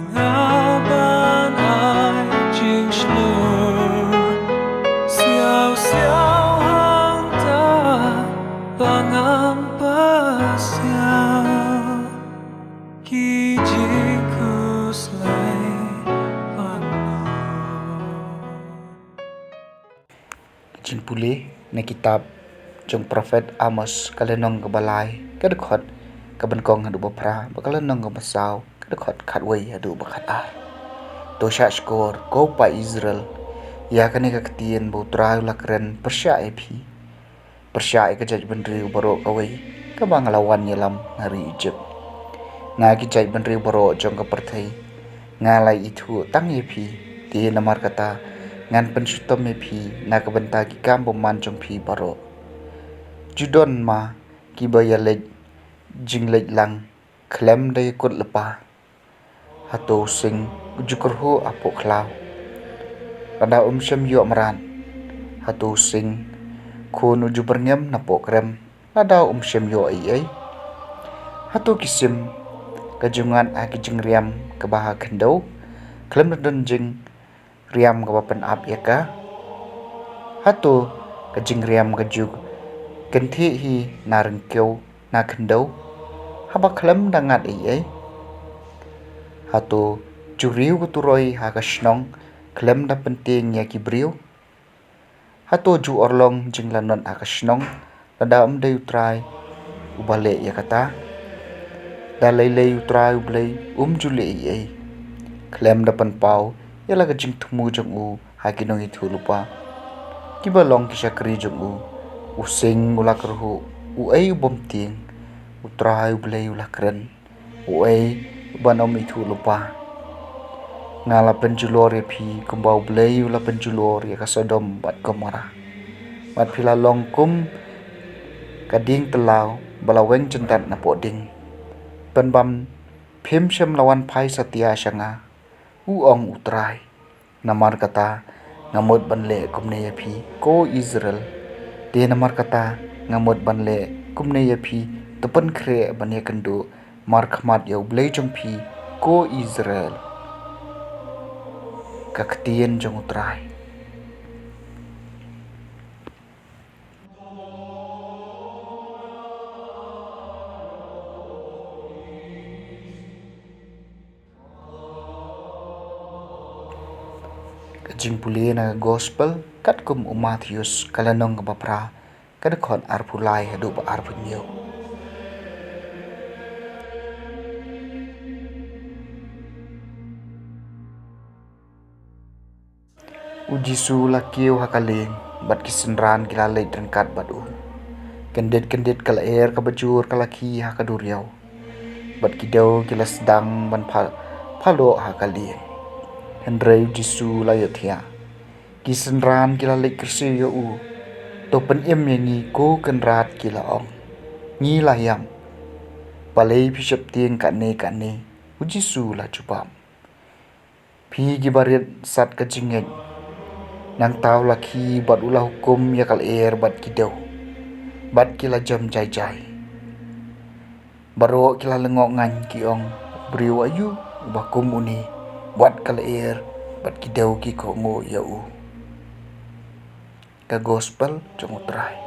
ban ai chinh slur xiao xiao hang ta bangam pa xiao ki jikus lai Jin pulih na kitab jong Prophet Amos kalenong kabalai kadekot kabenkong hadu bapra bakalenong kabasau kadekot khatwei hadu bakat to sha skor ko pa Israel ya kane ka ketien bo trai lakren persya epi persya ka jaj bendri baro kawei ka bang lawan yelam hari Egypt nga ki jaj bendri baro jong ka perthai ngalai itu tang epi ti namar kata ngan pensutom epi na kabenta ki kam boman jong pi baro judon ma ki bayalej jinglej lang klem dai kut lepa hato sing jukurhu apo klau rada shem yo maran hato sing kun juberngem napo krem rada shem yo ai hato kisim kajungan aki jingriam kabaha kendau klem don jing riam kabapen ap yaka hato kajingriam kajuk kenti hi narengkeu na kendau haba klem dangat ai hato juriu kuturoi ha kasnong klem da penting ya kibriu hato ju orlong jinglanon akasnong da dei utrai ubale ya kata da lei utrai ublei jule ai klem da penpau yala kajing tumu jong u hakinong itu lupa kibalong kisakri jong u using ulakruhu uai bomting utrai ublei ulakren uai banom itu lupa ngala penjulor ya pi kumbau blei ula penjulor ya kasodom bat komara bat pila longkum kading telau balaweng jentat na poding penbam phim shem lawan phai satia shanga uong utrai namar kata ngamut banle kumne ya pi ko Israel de namar kata ngamut banle kumne ya pi tepen kre banya kendu mar khmat ya blei jong pi ko Israel kaketien jong utrai kajing pulih na gospel kat kum Matthews kalanong kabapra kadekot arpulai hadu ba arpunyo ujisu lakiu hakaling bat kisenran kilalai drengkat badu kendet kala air kabajur kalaki hakaduriau bat kidau kila sedang ban phalo hakaling Hendrai jisu layotia kisenran kilalai kersi yo u topen yangi ko kenrat kila ong ngi layam palai pishap tieng kane ujisu la cupam pi gibarit sat kajingeng nang tau laki bat ulah hukum ya kal air bat kidau bat kila jam jai baro kila lengok ngan kiong beriu ayu bakum uni buat kal air bat kidau ki kongo ya u ka gospel jong utrai